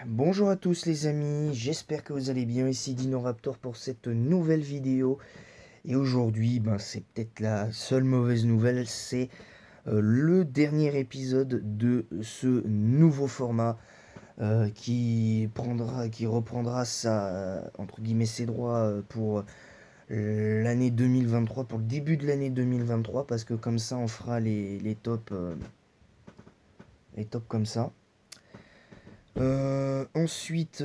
Bonjour à tous les amis, j'espère que vous allez bien, ici Dinoraptor pour cette nouvelle vidéo. Et aujourd'hui, c'est peut-être la seule mauvaise nouvelle, c'est le dernier épisode de ce nouveau format qui reprendra entre guillemets, ses droits pour l'année 2023, pour le début de l'année 2023, parce que comme ça on fera les tops comme ça. Ensuite,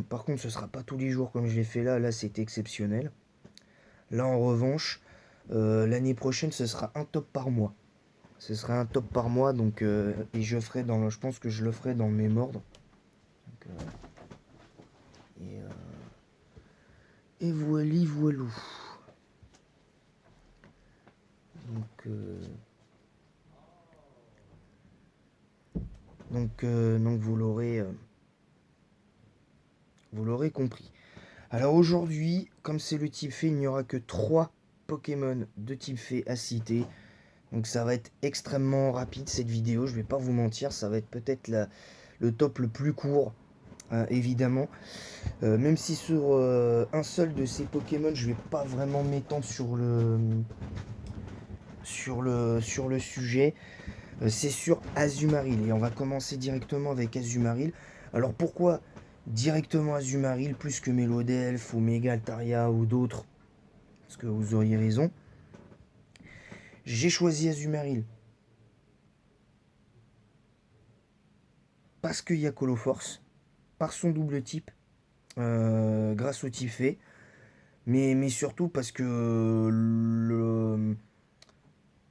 par contre, ce sera pas tous les jours comme je l'ai fait là. Là, c'était exceptionnel. Là, en revanche, l'année prochaine, ce sera un top par mois. Ce sera un top par mois, donc et je pense que je le ferai dans le même ordre. Donc, et, euh, et voili voilou. Donc, euh, donc vous l'aurez compris. Alors aujourd'hui, comme c'est le type fée, il n'y aura que 3 Pokémon de type fée à citer. Donc ça va être extrêmement rapide cette vidéo, je vais pas vous mentir, ça va être peut-être le top le plus court, évidemment. Même si sur un seul de ces Pokémon, je vais pas vraiment m'étendre sur le sujet. C'est sur Azumarill, et on va commencer directement avec Azumarill. Alors pourquoi directement Azumarill plus que Melodelph ou Mega Altaria ou d'autres? Parce que vous auriez raison. J'ai choisi Azumarill parce qu'il y a Coloforce, par son double type, grâce au type fait, mais surtout parce que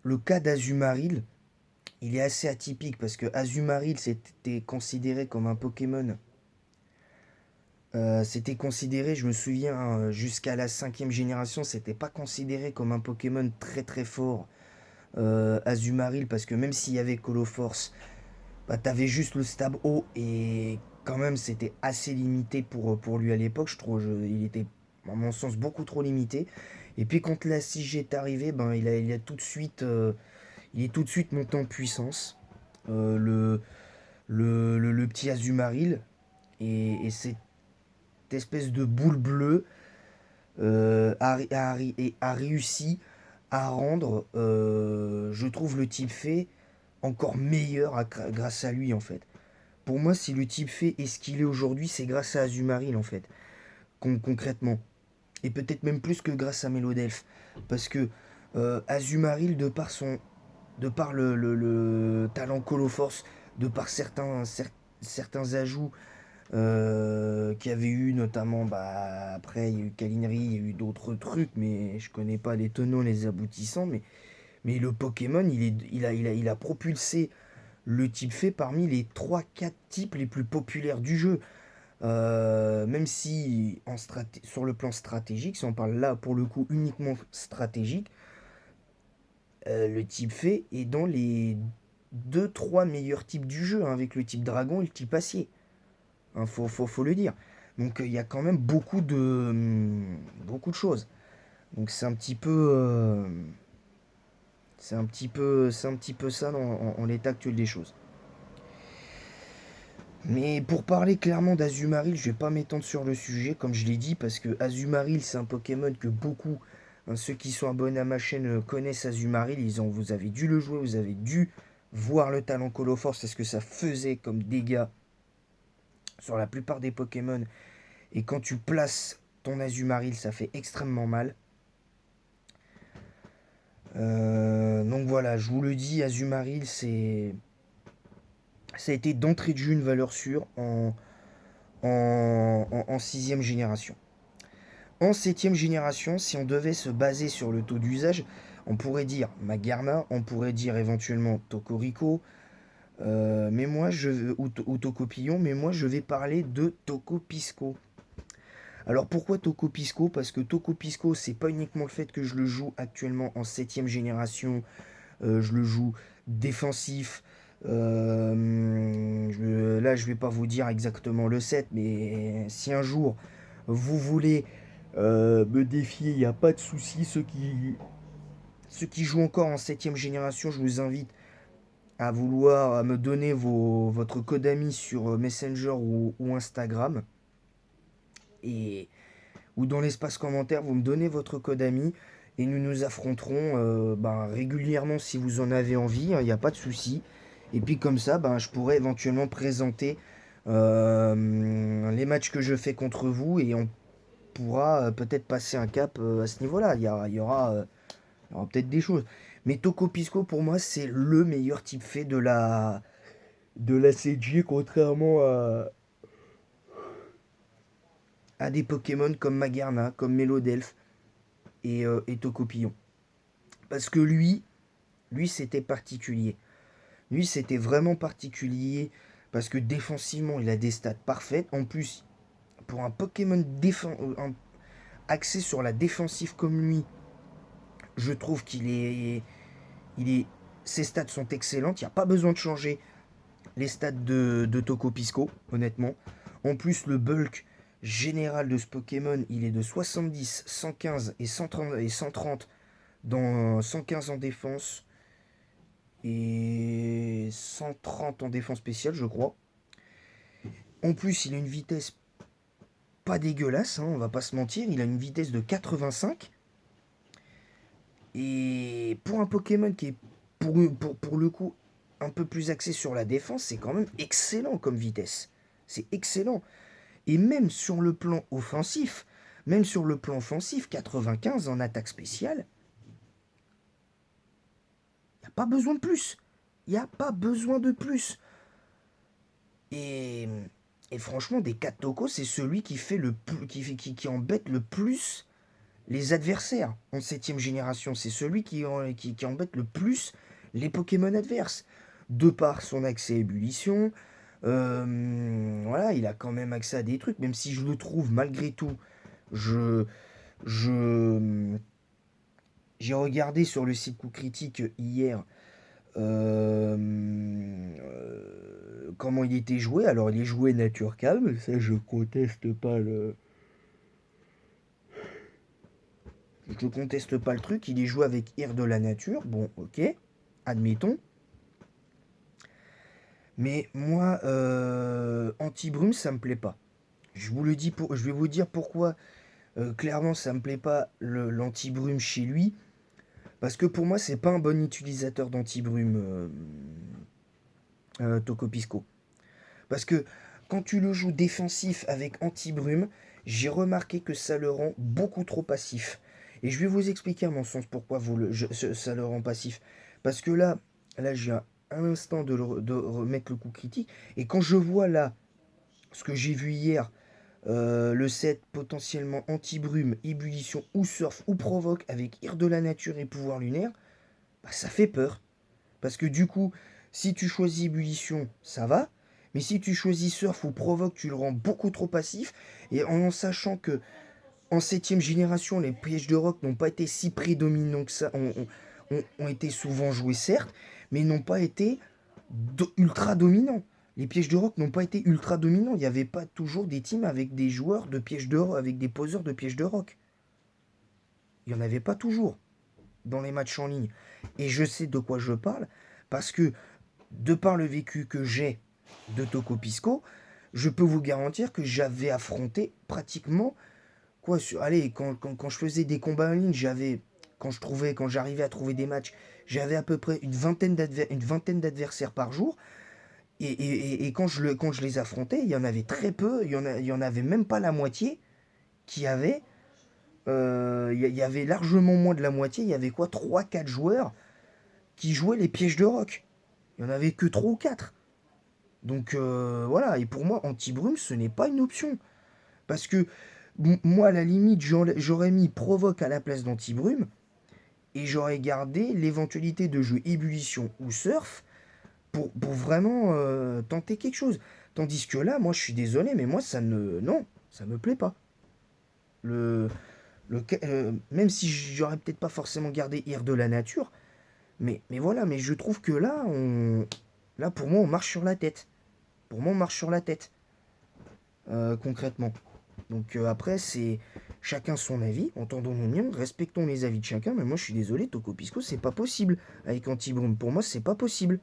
le cas d'Azumarill, il est assez atypique, parce que Azumarill c'était considéré comme un Pokémon. C'était considéré, je me souviens, jusqu'à la 5e génération, c'était pas considéré comme un Pokémon très très fort, Azumarill, parce que même s'il y avait Coloforce, t'avais juste le stab haut, et quand même c'était assez limité pour lui à l'époque. Je trouve il était, à mon sens, beaucoup trop limité. Et puis quand la 6G est arrivée, il a tout de suite, il est tout de suite monté en puissance. Le petit Azumarill, et cette espèce de boule bleue a réussi à rendre, je trouve, le type fait encore meilleur grâce à lui en fait. Pour moi, si le type fait est ce qu'il est aujourd'hui, c'est grâce à Azumarill en fait, concrètement. Et peut-être même plus que grâce à Melodelph. Parce que Azumarill, de par le talent Coloforce, de par certains ajouts qu'il y avait eu, notamment, après il y a eu Kalinri, il y a eu d'autres trucs, mais je connais pas les tenants, les aboutissants, mais le Pokémon, il a propulsé le type fait parmi les trois quatre types les plus populaires du jeu. Même si sur le plan stratégique, si on parle là pour le coup uniquement stratégique, le type fait est dans les deux trois meilleurs types du jeu, hein, avec le type dragon et le type acier. Hein, faut le dire. Donc il y a quand même beaucoup de choses. Donc c'est un petit peu ça en l'état actuel des choses. Mais pour parler clairement d'Azumarill, je vais pas m'étendre sur le sujet, comme je l'ai dit, parce que Azumarill, c'est un Pokémon que beaucoup, hein, ceux qui sont abonnés à ma chaîne, connaissent Azumarill. Vous avez dû le jouer, vous avez dû voir le talent Coloforce, et ce que ça faisait comme dégâts sur la plupart des Pokémon. Et quand tu places ton Azumarill, ça fait extrêmement mal. Donc voilà, je vous le dis, Azumarill, ça a été d'entrée de jeu une valeur sûre en 6e génération. En 7e génération, si on devait se baser sur le taux d'usage, on pourrait dire Magarna, on pourrait dire éventuellement Tokorico, ou Tokopillon, mais moi je vais parler de Tokopisco. Alors pourquoi Tokopisco? Parce que Tokopisco, c'est pas uniquement le fait que je le joue actuellement en 7e génération, je le joue défensif. Là, je vais pas vous dire exactement le set, mais si un jour vous voulez me défier, il n'y a pas de souci. Ceux qui jouent encore en 7e génération, je vous invite à me donner votre code ami sur Messenger ou Instagram. Et, ou dans l'espace commentaire, vous me donnez votre code ami. Et nous nous affronterons régulièrement si vous en avez envie, il n'y a pas de souci. Et puis comme ça, je pourrais éventuellement présenter les matchs que je fais contre vous et on pourra peut-être passer un cap à ce niveau-là. Il y aura peut-être des choses. Mais Toko Pisco, pour moi, c'est le meilleur type fait de la CG, contrairement à des Pokémon comme Magarna, comme Melodelph et Tocopillon. Parce que lui, c'était particulier. Lui, c'était vraiment particulier parce que défensivement, il a des stats parfaites. En plus, pour un Pokémon axé sur la défensive comme lui, je trouve il est, ses stats sont excellentes. Il n'y a pas besoin de changer les stats de Toko Pisco, honnêtement. En plus, le bulk général de ce Pokémon, il est de 70, 115 et 130 dans 115 en défense et 130 en défense spéciale, je crois. En plus, il a une vitesse pas dégueulasse, on va pas se mentir. Il a une vitesse de 85. Et pour un Pokémon qui est pour le coup un peu plus axé sur la défense, c'est quand même excellent comme vitesse. C'est excellent. Et même sur le plan offensif, 95 en attaque spéciale, il n'y a pas besoin de plus. Il n'y a pas besoin de plus. Et, et franchement, des 4 Toko, c'est celui qui fait qui embête le plus les adversaires en 7ème génération. C'est celui qui embête le plus les Pokémon adverses. De par son accès à ébullition, voilà, il a quand même accès à des trucs, même si je le trouve malgré tout. Je, je, j'ai regardé sur le site Coup Critique hier comment il était joué. Alors il est joué nature calme, ça je conteste pas le, je conteste pas le truc. Il est joué avec Air de la nature, bon ok, admettons. Mais moi, anti-brume, ça me plaît pas. Je vais vous dire pourquoi. Clairement, ça me plaît pas l'anti-brume chez lui. Parce que pour moi, c'est pas un bon utilisateur d'anti-brume, Tokopisco. Parce que quand tu le joues défensif avec anti-brume, j'ai remarqué que ça le rend beaucoup trop passif. Et je vais vous expliquer à mon sens pourquoi ça le rend passif. Parce que là j'ai un instant de remettre le coup critique. Et quand je vois là ce que j'ai vu hier, le set potentiellement anti-brume, ébullition ou surf ou provoque avec ire de la nature et pouvoir lunaire, ça fait peur. Parce que du coup, si tu choisis ébullition, ça va. Mais si tu choisis surf ou provoque, tu le rends beaucoup trop passif. Et en sachant que en 7ème génération, les pièges de rock n'ont pas été si prédominants que ça, ont été souvent joués certes, mais n'ont pas été ultra dominants. Les pièges de rock n'ont pas été ultra dominants. Il n'y avait pas toujours des teams avec des joueurs de pièges de rock, avec des poseurs de pièges de rock. Il n'y en avait pas toujours dans les matchs en ligne. Et je sais de quoi je parle, parce que de par le vécu que j'ai de Toko Pisco, je peux vous garantir que j'avais affronté pratiquement allez, quand je faisais des combats en ligne, quand j'arrivais à trouver des matchs, j'avais à peu près une vingtaine d'adversaires par jour. Et quand je les affrontais, il y en avait très peu, il y en avait même pas la moitié qui avait. Il y avait largement moins de la moitié, il y avait quoi, trois quatre joueurs qui jouaient les pièges de rock. Il y en avait que 3 ou 4. Donc voilà, et pour moi, anti-brume, ce n'est pas une option. Parce que moi, à la limite, j'aurais mis provoque à la place d'anti-brume, et j'aurais gardé l'éventualité de jouer ébullition ou surf pour vraiment tenter quelque chose. Tandis que là, moi, je suis désolé, mais moi, non, ça me plaît pas. Le, Même si j'aurais peut-être pas forcément gardé Ire de la nature, mais voilà, mais je trouve que là, pour moi, on marche sur la tête. Pour moi, on marche sur la tête, concrètement. Donc après, c'est chacun son avis, entendons-nous bien, respectons les avis de chacun, mais moi je suis désolé, Toko Pisco, c'est pas possible avec Antibrum. Pour moi, c'est pas possible.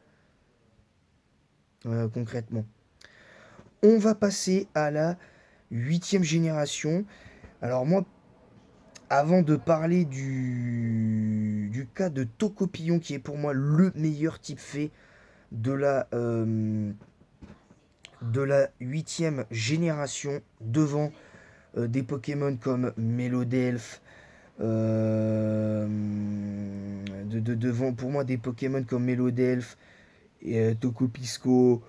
concrètement. On va passer à la huitième génération. Alors moi, avant de parler du cas de Tocopillon, qui est pour moi le meilleur type fait de la huitième génération, devant des Pokémon comme Melodelph, devant pour moi des Pokémon comme Melodelph, et, Tokopisco,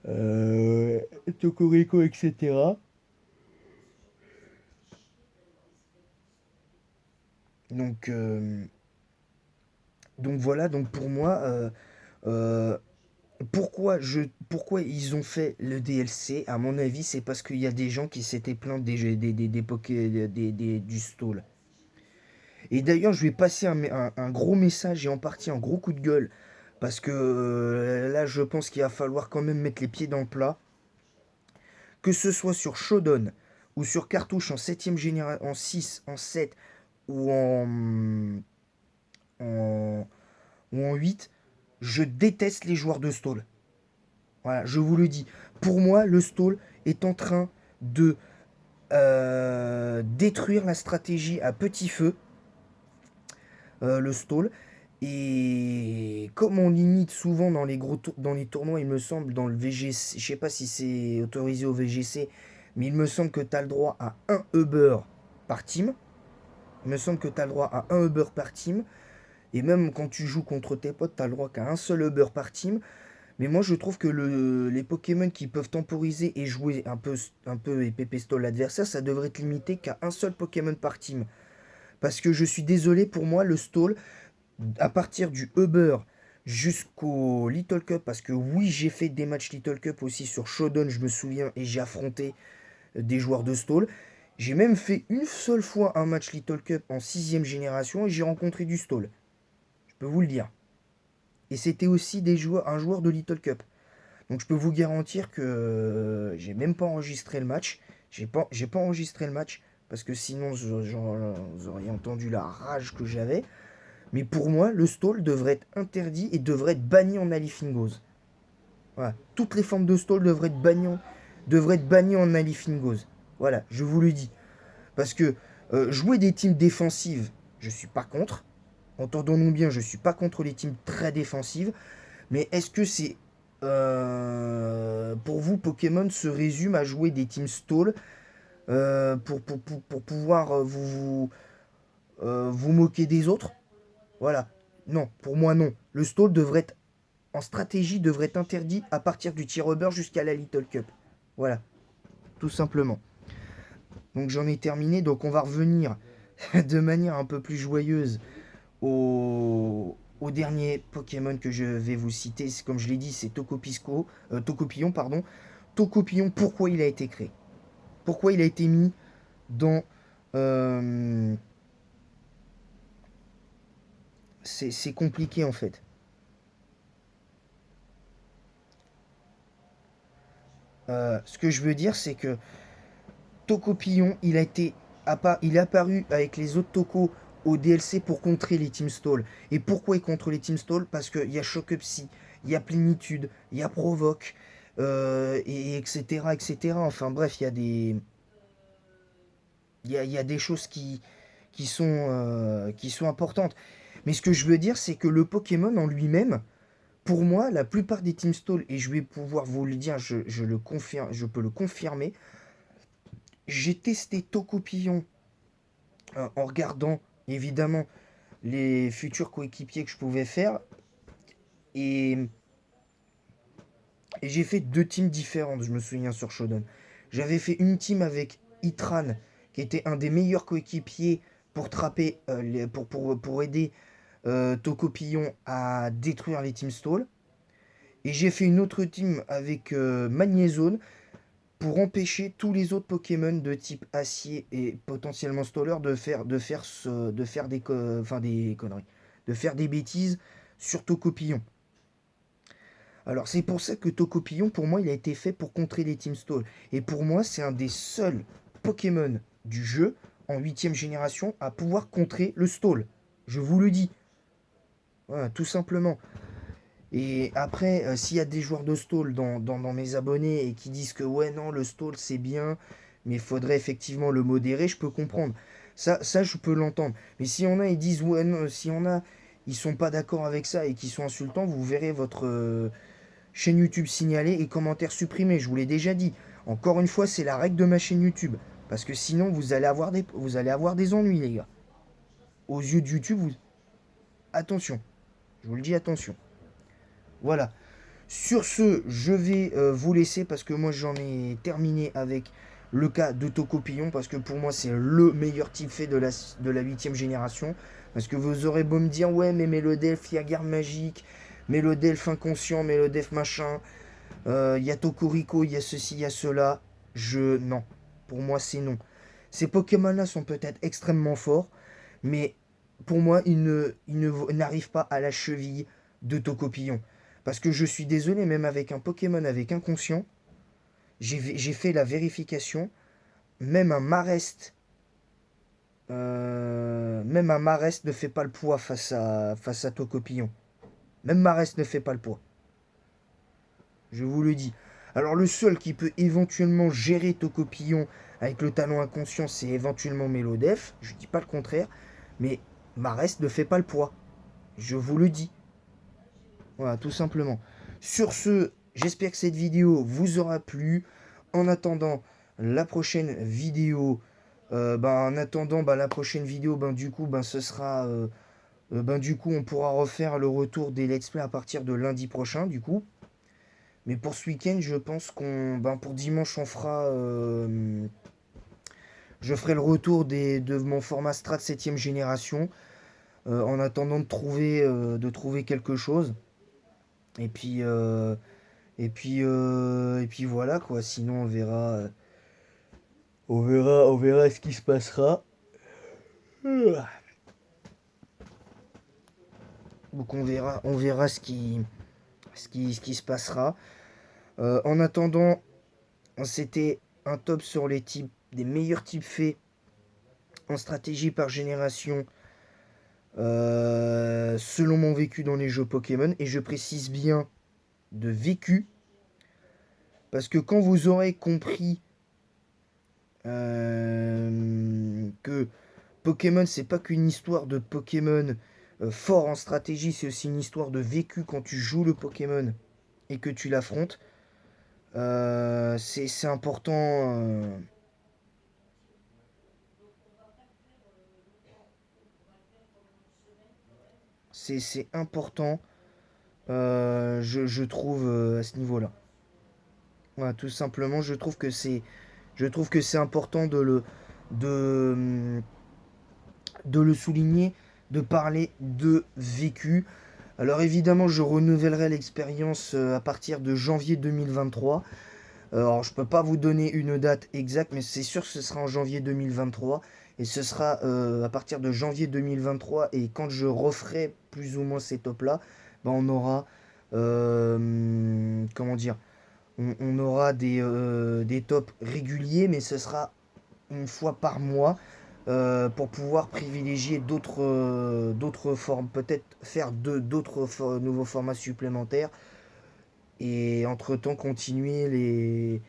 euh, Tokorico, etc. Donc, euh, donc voilà, donc pour moi, euh, pourquoi ils ont fait le DLC, à mon avis, c'est parce qu'il y a des gens qui s'étaient plaints du stall. Et d'ailleurs, je vais passer un gros message et en partie un gros coup de gueule. Parce que là, je pense qu'il va falloir quand même mettre les pieds dans le plat. Que ce soit sur Shodan ou sur cartouche en 7ème génération, en 6, en 7 ou en, ou en 8, je déteste les joueurs de stall. Voilà, je vous le dis. Pour moi, le stall est en train de détruire la stratégie à petit feu, le stall. Et comme on limite souvent dans dans les tournois, il me semble, dans le VGC, je sais pas si c'est autorisé au VGC, mais il me semble que tu as le droit à un Uber par team. Il me semble que tu as le droit à un Uber par team. Et même quand tu joues contre tes potes, tu as le droit qu'à un seul Uber par team. Mais moi, je trouve que les Pokémon qui peuvent temporiser et jouer un peu et pépé stall l'adversaire, ça devrait être limité qu'à un seul Pokémon par team. Parce que je suis désolé, pour moi, le stall, à partir du Uber jusqu'au Little Cup, parce que oui, j'ai fait des matchs Little Cup aussi sur Shodan, je me souviens, et j'ai affronté des joueurs de stall. J'ai même fait une seule fois un match Little Cup en 6ème génération et j'ai rencontré du stall. Je peux vous le dire. Et c'était aussi un joueur de Little Cup. Donc je peux vous garantir que j'ai même pas enregistré le match. J'ai pas enregistré le match parce que sinon vous auriez entendu la rage que j'avais. Mais pour moi, le stall devrait être interdit et devrait être banni en Alifingos. Voilà. Toutes les formes de stall devraient être bannies en Alifingos. Voilà, je vous le dis. Parce que jouer des teams défensives, je suis pas contre. Entendons-nous bien, je suis pas contre les teams très défensives. Mais est-ce que c'est pour vous, Pokémon se résume à jouer des teams stall pour pouvoir vous moquer des autres? Voilà. Non, pour moi, non. Le stall devrait être, en stratégie, devrait être interdit à partir du tir rubber jusqu'à la Little Cup. Voilà, tout simplement. Donc j'en ai terminé. Donc on va revenir de manière un peu plus joyeuse au dernier Pokémon que je vais vous citer. Comme je l'ai dit, c'est Tocopillon, pardon. Tocopillon, pourquoi il a été créé? Pourquoi il a été mis dans... euh, c'est compliqué en fait. Ce que je veux dire, c'est que Tocopillon, il est apparu avec les autres Tocos au DLC pour contrer les Team Stall. Et pourquoi il contre les Team Stall? Parce qu'il y a Choc-Psy, il y a Plénitude, il y a Provoque, et etc., etc. Enfin bref, il y a des choses qui sont importantes. Mais ce que je veux dire, c'est que le Pokémon en lui-même, pour moi, la plupart des Team Stall, et je vais pouvoir vous le dire, je le confirme, je peux le confirmer, j'ai testé Tocopillon en regardant évidemment les futurs coéquipiers que je pouvais faire. Et, et j'ai fait deux teams différentes, je me souviens, sur Shodan. J'avais fait une team avec Itran, qui était un des meilleurs coéquipiers pour trapper, pour aider Tocopillon à détruire les Team Stall. Et j'ai fait une autre team avec Magnézone pour empêcher tous les autres Pokémon de type acier et potentiellement Stoller de faire des conneries, de faire des bêtises sur Tocopillon. Alors c'est pour ça que Tocopillon, pour moi, il a été fait pour contrer les Team Stall. Et pour moi, c'est un des seuls Pokémon du jeu en 8ème génération à pouvoir contrer le Stall. Je vous le dis. Voilà, tout simplement. Et après, s'il y a des joueurs de stall dans mes abonnés et qui disent que ouais, non, le stall c'est bien, mais il faudrait effectivement le modérer, je peux comprendre. Ça je peux l'entendre. Mais si on a, ils disent ouais, non, si on a, ils sont pas d'accord avec ça et qui sont insultants, vous verrez votre chaîne YouTube signalée et commentaires supprimés. Je vous l'ai déjà dit. Encore une fois, c'est la règle de ma chaîne YouTube. Parce que sinon, vous allez avoir des ennuis, les gars. Aux yeux de YouTube, attention. Je vous le dis, attention. Voilà. Sur ce, je vais vous laisser parce que moi j'en ai terminé avec le cas de Tocopillon parce que pour moi c'est le meilleur type fait de la 8ème génération. Parce que vous aurez beau me dire ouais mais Melodelf, il y a Garde Magique, Melodelf inconscient, Melodelf machin, il y a Tokorico, il y a ceci, il y a cela. Non. Pour moi c'est non. Ces Pokémon là sont peut-être extrêmement forts, mais pour moi n'arrivent pas à la cheville de Tocopillon. Parce que je suis désolé, même avec un Pokémon avec inconscient, j'ai fait la vérification, même un Marest, ne fait pas le poids face à Tocopillon. Même Marest ne fait pas le poids. Je vous le dis. Alors le seul qui peut éventuellement gérer Tocopillon avec le talent inconscient, c'est éventuellement Melodef. Je ne dis pas le contraire. Mais Marest ne fait pas le poids. Je vous le dis. Voilà, tout simplement. Sur ce, j'espère que cette vidéo vous aura plu. En attendant la prochaine vidéo, la prochaine vidéo, du coup, ce sera, du coup, on pourra refaire le retour des let's play à partir de lundi prochain, du coup. Mais pour ce week-end, je pense pour dimanche, je ferai le retour de mon format Strat 7ème génération, en attendant de trouver quelque chose. Et puis, voilà quoi. Sinon on verra ce qui se passera. Donc on verra ce qui se passera. En attendant, c'était un top sur les types, des meilleurs types faits en stratégie par génération, selon mon vécu dans les jeux Pokémon. Et je précise bien de vécu, parce que quand vous aurez compris que Pokémon, c'est pas qu'une histoire de Pokémon fort en stratégie, c'est aussi une histoire de vécu quand tu joues le Pokémon et que tu l'affrontes. C'est important. C'est important, je trouve, à ce niveau-là. Voilà, tout simplement, je trouve que c'est important de, de le souligner, de parler de vécu. Alors évidemment, je renouvellerai l'expérience à partir de janvier 2023. Alors je peux pas vous donner une date exacte, mais c'est sûr que ce sera en janvier 2023. Et ce sera à partir de janvier 2023. Et quand je referai plus ou moins ces tops-là, on aura... comment dire, on aura des tops réguliers, mais ce sera une fois par mois, pour pouvoir privilégier d'autres formes, peut-être faire d'autres nouveaux formats supplémentaires, et entre-temps continuer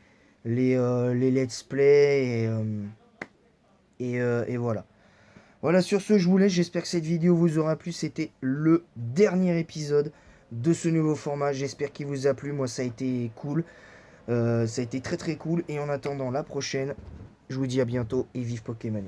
les let's play, et voilà. Voilà, sur ce, je vous laisse. J'espère que cette vidéo vous aura plu. C'était le dernier épisode de ce nouveau format. J'espère qu'il vous a plu. Moi, ça a été cool. Ça a été très très cool. Et en attendant la prochaine, je vous dis à bientôt et vive Pokémon.